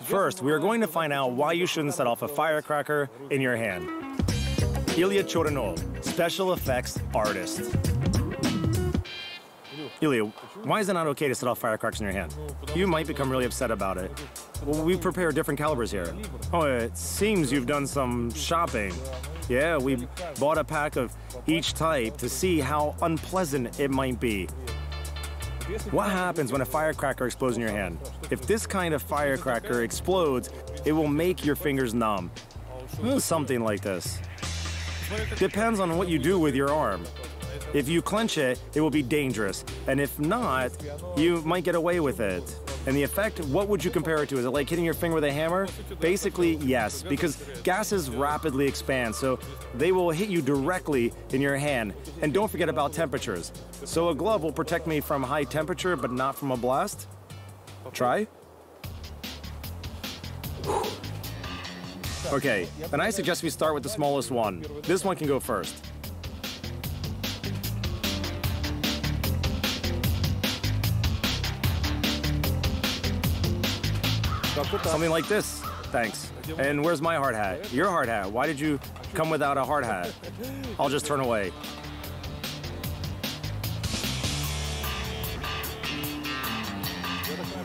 First, we are going to find out why you shouldn't set off a firecracker in your hand. Ilya Chorinov, special effects artist. Ilya, why is it not okay to set off firecrackers in your hand? You might become really upset about it. Well, we prepare different calibers here. Oh, it seems you've done some shopping. Yeah, we bought a pack of each type to see how unpleasant it might be. What happens when a firecracker explodes in your hand? If this kind of firecracker explodes, it will make your fingers numb. Something like this. Depends on what you do with your arm. If you clench it, it will be dangerous. And if not, you might get away with it. And the effect, what would you compare it to? Is it like hitting your finger with a hammer? Basically, yes, because gases rapidly expand, so they will hit you directly in your hand. And don't forget about temperatures. So a glove will protect me from high temperature, but not from a blast. Try. Okay, then I suggest we start with the smallest one. This one can go first. Something like this. Thanks. And where's my hard hat? Your hard hat. Why did you come without a hard hat? I'll just turn away.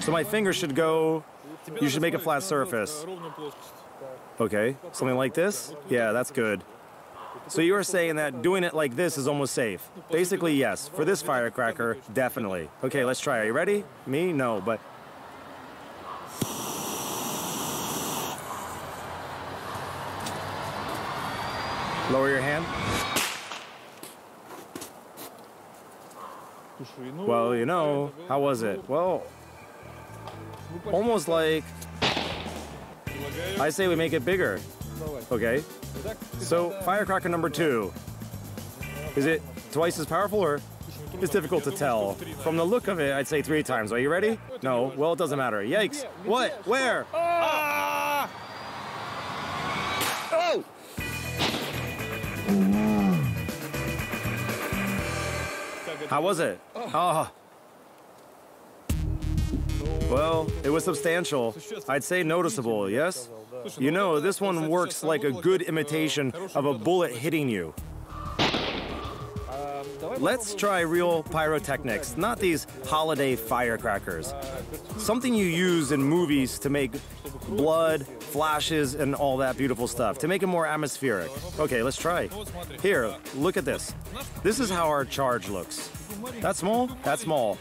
So my finger should go... You should make a flat surface. Okay, something like this? Yeah, that's good. So you were saying that doing it like this is almost safe? Basically, yes. For this firecracker, definitely. Okay, let's try. Are you ready? Me? No, but... Lower your hand. Well, you know, how was it? Well, almost like... I say we make it bigger. Okay. So, firecracker number 2. Is it twice as powerful, or? It's difficult to tell. From the look of it, I'd say 3 times. Are you ready? No. Well, it doesn't matter. Yikes. What? Where? Ah! Oh! How was it? Oh. Well, it was substantial. I'd say noticeable, yes? You know, this one works like a good imitation of a bullet hitting you. Let's try real pyrotechnics, not these holiday firecrackers. Something you use in movies to make blood, flashes, and all that beautiful stuff, to make it more atmospheric. Okay, let's try. Here, look at this. This is how our charge looks. That's small? That's small.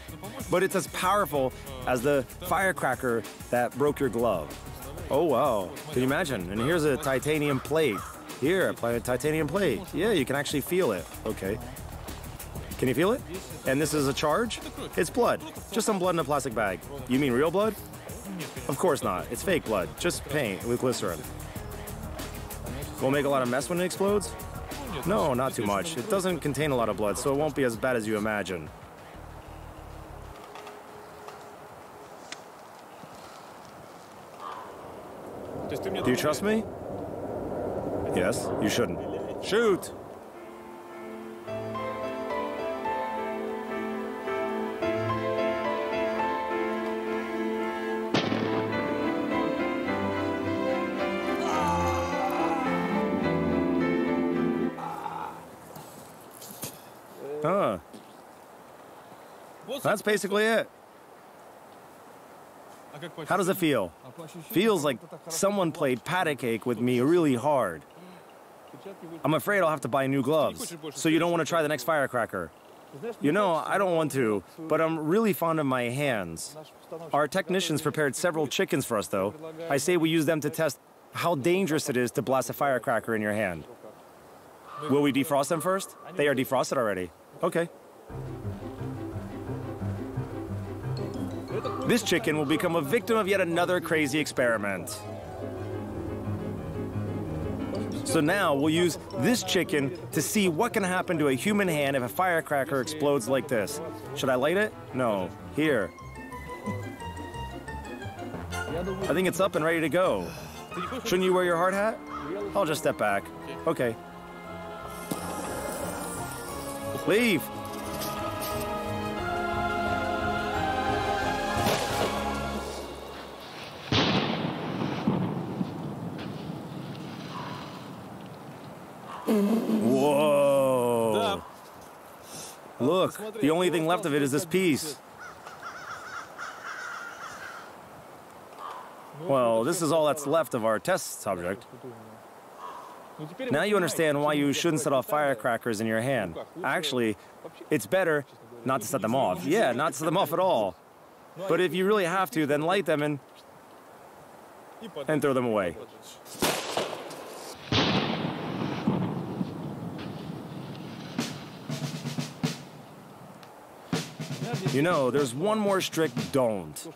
But it's as powerful as the firecracker that broke your glove. Oh, wow. Can you imagine? And here's a titanium plate. Here, apply a titanium plate. Yeah, you can actually feel it. Okay. Can you feel it? And this is a charge? It's blood. Just some blood in a plastic bag. You mean real blood? Of course not. It's fake blood. Just paint with glycerin. Will it make a lot of mess when it explodes? No, not too much. It doesn't contain a lot of blood, so it won't be as bad as you imagine. Do you trust me? Yes, you shouldn't. Shoot! Huh. That's basically it. How does it feel? Feels like someone played patty cake with me really hard. I'm afraid I'll have to buy new gloves. So you don't want to try the next firecracker? You know, I don't want to, but I'm really fond of my hands. Our technicians prepared several chickens for us, though. I say we use them to test how dangerous it is to blast a firecracker in your hand. Will we defrost them first? They are defrosted already. Okay. This chicken will become a victim of yet another crazy experiment. So now we'll use this chicken to see what can happen to a human hand if a firecracker explodes like this. Should I light it? No. Here. I think it's up and ready to go. Shouldn't you wear your hard hat? I'll just step back. Okay. Leave. Look, the only thing left of it is this piece. Well, this is all that's left of our test subject. Now you understand why you shouldn't set off firecrackers in your hand. Actually, it's better not to set them off. Yeah, not to set them off at all. But if you really have to, then light them and throw them away. You know, there's one more strict don't.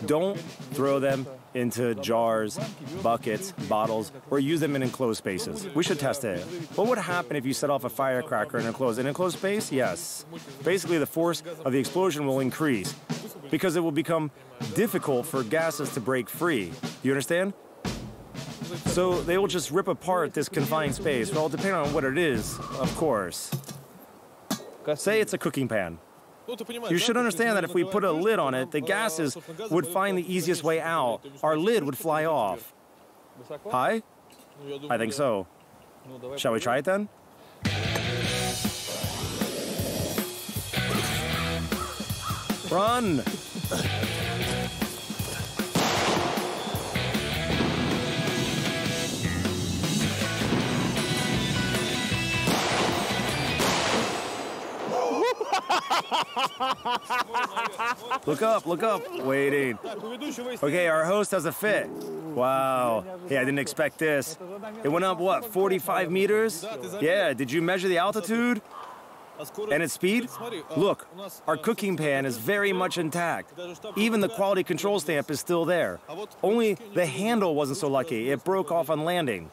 Don't throw them into jars, buckets, bottles, or use them in enclosed spaces. We should test it. What would happen if you set off a firecracker in an enclosed space? Yes. Basically, the force of the explosion will increase because it will become difficult for gases to break free. You understand? So they will just rip apart this confined space. Well, depending on what it is, of course. Say it's a cooking pan. You should understand that if we put a lid on it, the gases would find the easiest way out. Our lid would fly off. Hi? I think so. Shall we try it then? Run! Look up, waiting. Okay, our host has a fit. Wow, hey, I didn't expect this. It went up, what, 45 meters? Yeah, did you measure the altitude? And its speed? Look, our cooking pan is very much intact. Even the quality control stamp is still there. Only the handle wasn't so lucky. It broke off on landing.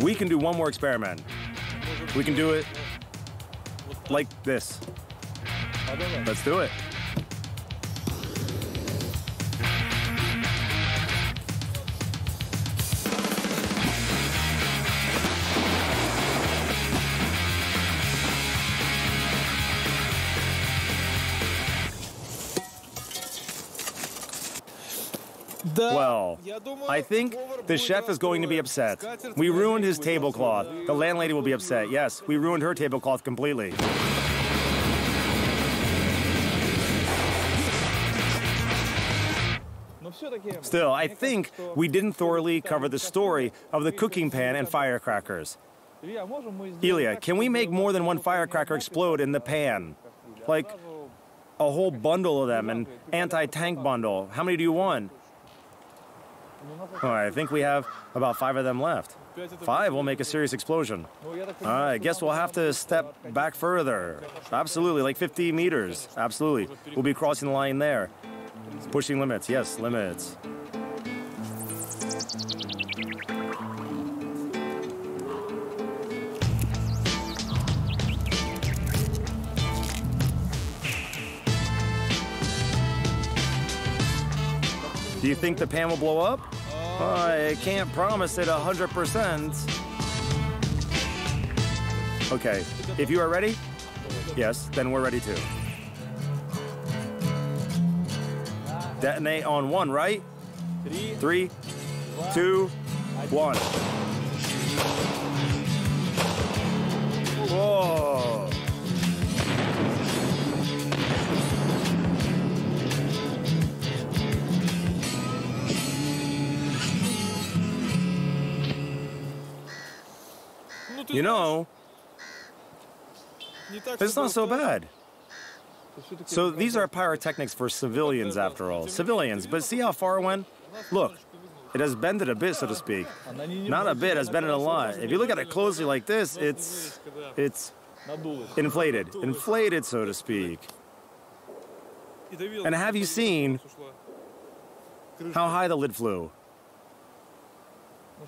We can do one more experiment. We can do it like this. Let's do it. Well, I think the chef is going to be upset. We ruined his tablecloth. The landlady will be upset. Yes, we ruined her tablecloth completely. Still, I think we didn't thoroughly cover the story of the cooking pan and firecrackers. Ilya, can we make more than one firecracker explode in the pan? Like a whole bundle of them, an anti-tank bundle. How many do you want? Oh, I think we have about 5 of them left. 5 will make a serious explosion. I guess we'll have to step back further. Absolutely, like 50 meters. Absolutely. We'll be crossing the line there. Pushing limits. Yes, limits. Do you think the pan will blow up? I can't promise it 100%. Okay, if you are ready, yes, then we're ready too. Detonate on 1, right? 3, 2, 1. Whoa. You know, it's not so bad. So these are pyrotechnics for civilians, after all. Civilians, but see how far it went? Look, it has bended a bit, so to speak. Not a bit, it has bended a lot. If you look at it closely like this, it's inflated. Inflated, so to speak. And have you seen how high the lid flew?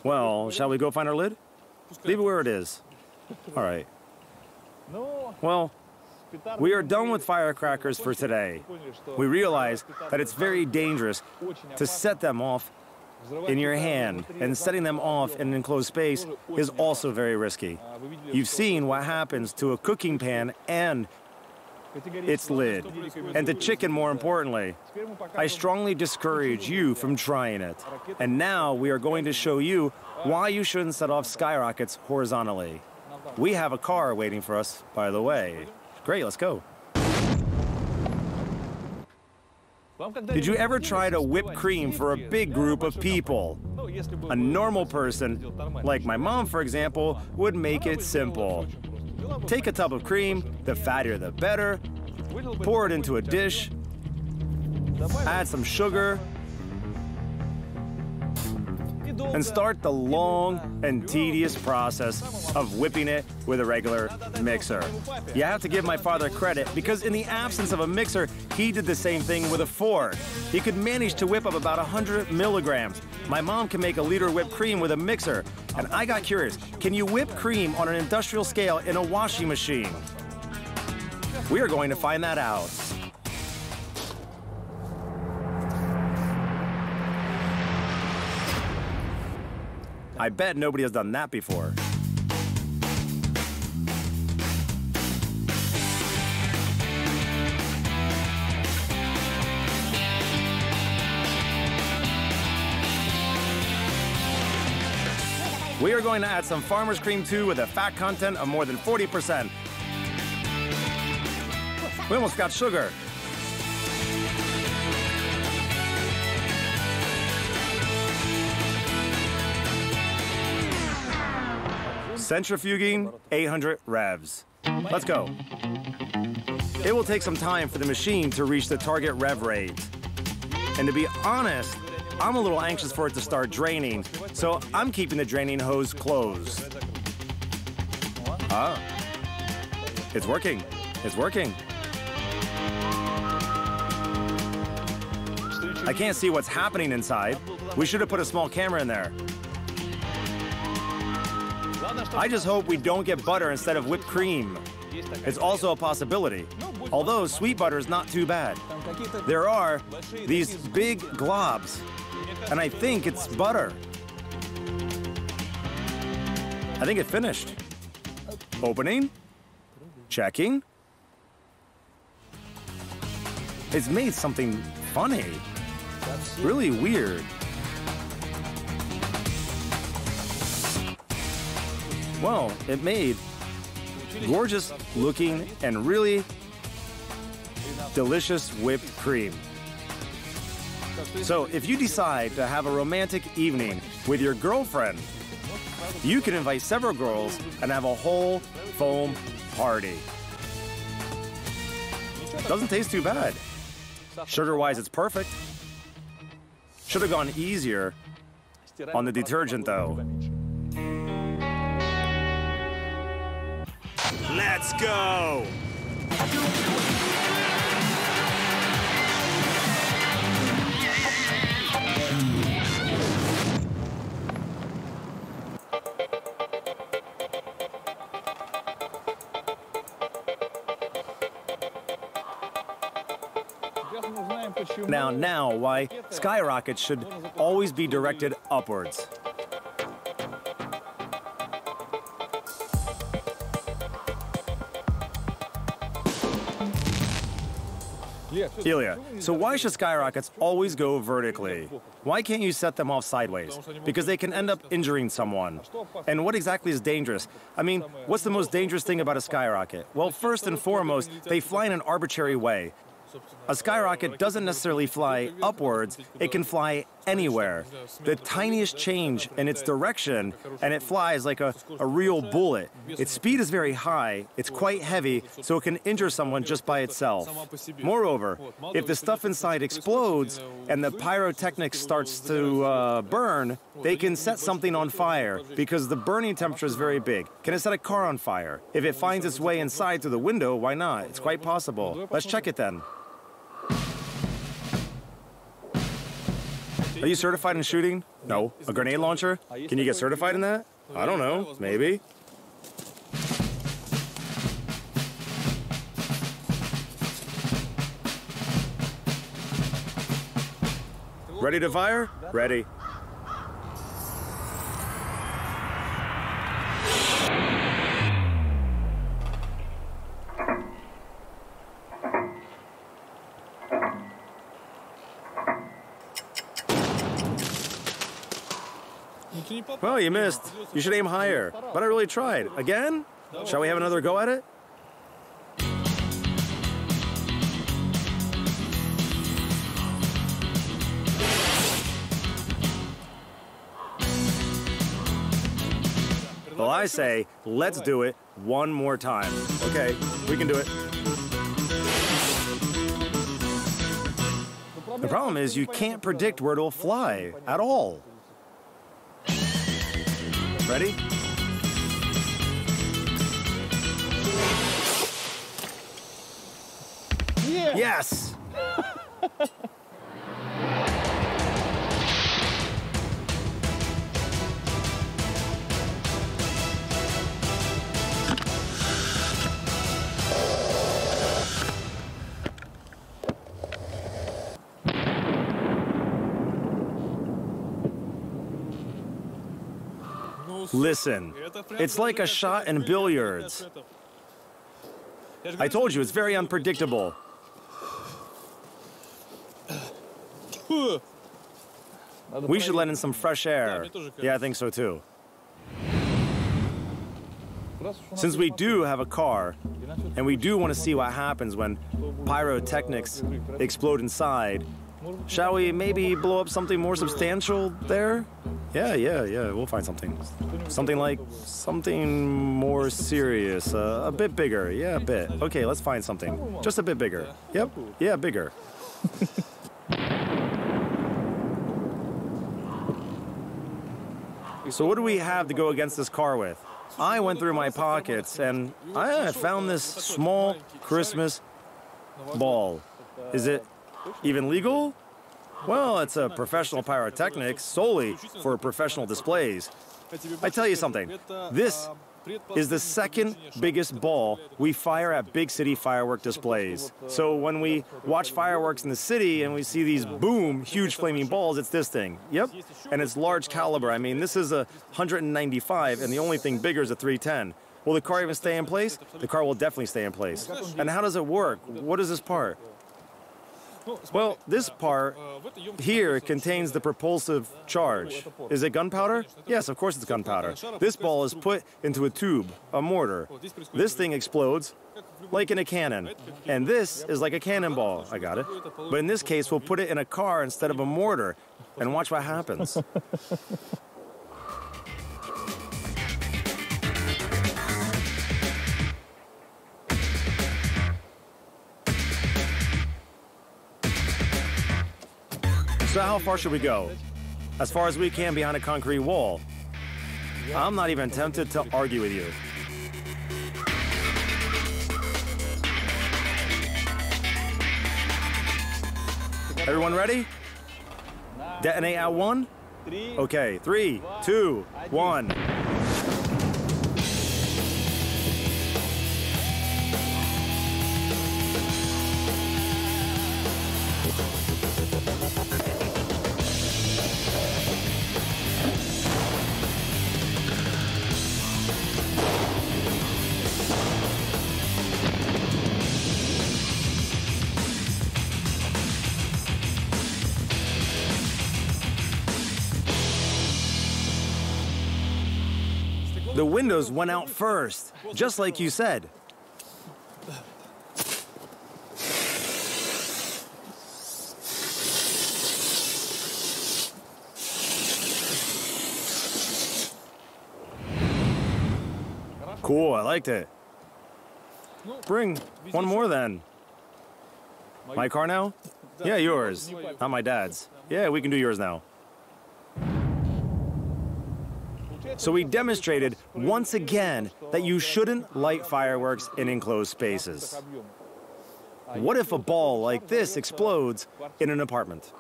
Well, shall we go find our lid? Leave it where it is. All right. Well, we are done with firecrackers for today. We realize that it's very dangerous to set them off in your hand, and setting them off in an enclosed space is also very risky. You've seen what happens to a cooking pan and its lid, and the chicken more importantly. I strongly discourage you from trying it. And now we are going to show you why you shouldn't set off skyrockets horizontally. We have a car waiting for us, by the way. Great, let's go. Did you ever try to whip cream for a big group of people? A normal person, like my mom for example, would make it simple. Take a tub of cream, the fattier the better, pour it into a dish, add some sugar, and start the long and tedious process of whipping it with a regular mixer. You have to give my father credit because in the absence of a mixer, he did the same thing with a fork. He could manage to whip up about 100 milligrams. My mom can make a liter of whipped cream with a mixer. And I got curious, can you whip cream on an industrial scale in a washing machine? We are going to find that out. I bet nobody has done that before. We are going to add some farmer's cream too with a fat content of more than 40%. We almost got sugar. Centrifuging, 800 revs. Let's go. It will take some time for the machine to reach the target rev rate. And to be honest, I'm a little anxious for it to start draining, so I'm keeping the draining hose closed. Ah, it's working. It's working. I can't see what's happening inside. We should have put a small camera in there. I just hope we don't get butter instead of whipped cream. It's also a possibility, although sweet butter is not too bad. There are these big globs, and I think it's butter. I think it finished. Opening, checking. It's made something funny, really weird. Well, it made gorgeous looking and really delicious whipped cream. So if you decide to have a romantic evening with your girlfriend, you can invite several girls and have a whole foam party. Doesn't taste too bad. Sugar-wise, it's perfect. Should have gone easier on the detergent though. Let's go! Now, why skyrockets should always be directed upwards. Ilya, so why should skyrockets always go vertically? Why can't you set them off sideways? Because they can end up injuring someone. And what exactly is dangerous? I mean, what's the most dangerous thing about a skyrocket? Well, first and foremost, they fly in an arbitrary way. A skyrocket doesn't necessarily fly upwards, it can fly anywhere. The tiniest change in its direction, and it flies like a real bullet. Its speed is very high, it's quite heavy, so it can injure someone just by itself. Moreover, if the stuff inside explodes and the pyrotechnics starts to burn, they can set something on fire because the burning temperature is very big. Can it set a car on fire? If it finds its way inside through the window, why not? It's quite possible. Let's check it then. Are you certified in shooting? No. A grenade launcher? Can you get certified in that? I don't know. Maybe. Ready to fire? Ready. Well, you missed. You should aim higher. But I really tried. Again? Shall we have another go at it? Well, I say, let's do it one more time. Okay, we can do it. The problem is you can't predict where it'll fly at all. Ready? Yeah. Yes! Listen, it's like a shot in billiards. I told you, it's very unpredictable. We should let in some fresh air. Yeah, I think so too. Since we do have a car, and we do want to see what happens when pyrotechnics explode inside, shall we maybe blow up something more substantial there? Yeah, we'll find something. Something more serious, a bit bigger, yeah, a bit. Okay, let's find something. Just a bit bigger. Yep, yeah, bigger. So what do we have to go against this car with? I went through my pockets and I found this small Christmas ball. Is it even legal? Well, it's a professional pyrotechnics solely for professional displays. I tell you something, this is the second biggest ball we fire at big city firework displays. So when we watch fireworks in the city and we see these boom, huge flaming balls, it's this thing. Yep, and it's large caliber. I mean, this is a 195 and the only thing bigger is a 310. Will the car even stay in place? The car will definitely stay in place. And how does it work? What is this part? Well, this part here contains the propulsive charge. Is it gunpowder? Yes, of course it's gunpowder. This ball is put into a tube, a mortar. This thing explodes like in a cannon. And this is like a cannonball. I got it. But in this case, we'll put it in a car instead of a mortar and watch what happens. So how far should we go? As far as we can behind a concrete wall. I'm not even tempted to argue with you. Everyone ready? Detonate at 1? Okay, 3, 2, 1. The windows went out first, just like you said. Cool, I liked it. Bring one more then. My car now? Yeah, yours. Not my dad's. Yeah, we can do yours now. So we demonstrated once again that you shouldn't light fireworks in enclosed spaces. What if a ball like this explodes in an apartment?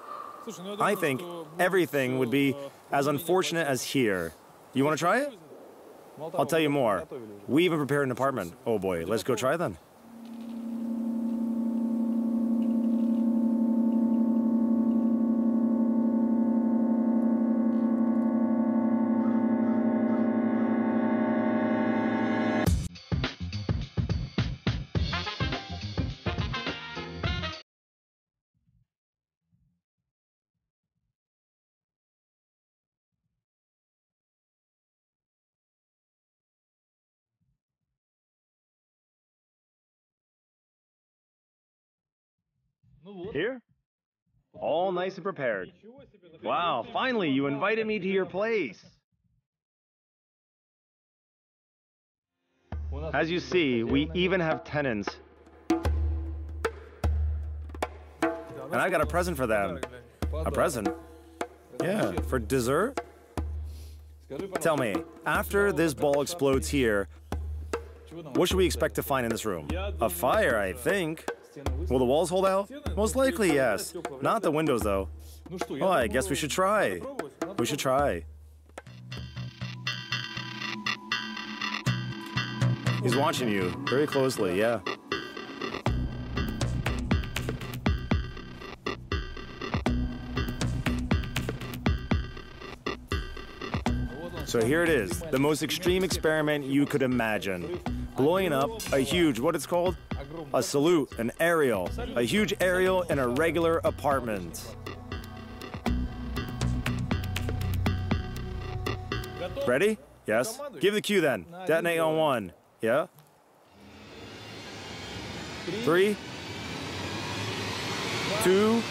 I think everything would be as unfortunate as here. You want to try it? I'll tell you more. We even prepared an apartment. Oh boy, let's go try then. Here? All nice and prepared. Wow, finally, you invited me to your place. As you see, we even have tenants. And I got a present for them. A present? Yeah, for dessert? Tell me, after this ball explodes here, what should we expect to find in this room? A fire, I think. Will the walls hold out? Most likely, yes. Not the windows, though. Oh, I guess we should try. We should try. He's watching you very closely, yeah. So here it is, the most extreme experiment you could imagine. Blowing up a huge, what it's called? A salute, an aerial. A huge aerial in a regular apartment. Ready? Yes? Give the cue then. Detonate on 1. Yeah? 3, 2,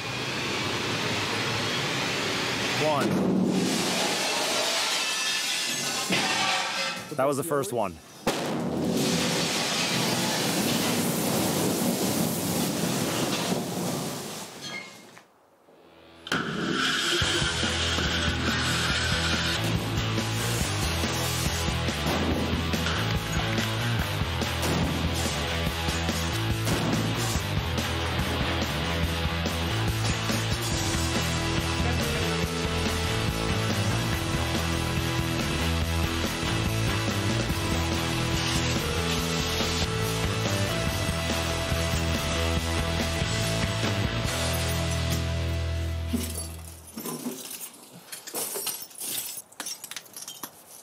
1. That was the first one.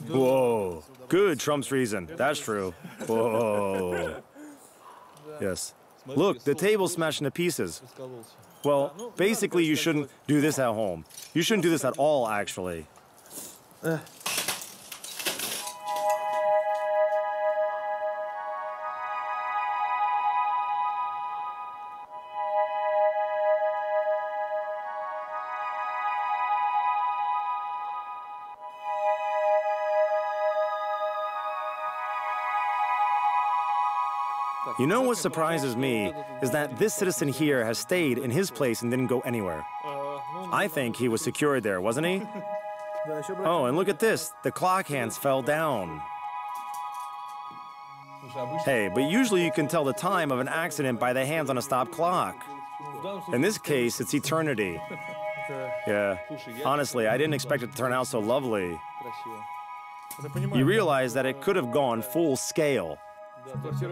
Whoa. Good Trump's reason. That's true. Whoa. Yes. Look, the table's smashed into pieces. Well, basically, you shouldn't do this at home. You shouldn't do this at all, actually. You know what surprises me is that this citizen here has stayed in his place and didn't go anywhere. I think he was secured there, wasn't he? Oh, and look at this. The clock hands fell down. Hey, but usually you can tell the time of an accident by the hands on a stop clock. In this case, it's eternity. Yeah, honestly, I didn't expect it to turn out so lovely. You realize that it could have gone full scale.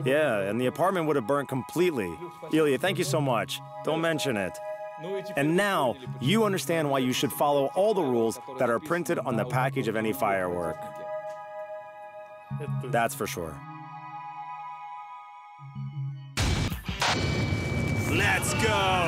Yeah, and the apartment would have burnt completely. Ilya, thank you so much. Don't mention it. And now, you understand why you should follow all the rules that are printed on the package of any firework. That's for sure. Let's go!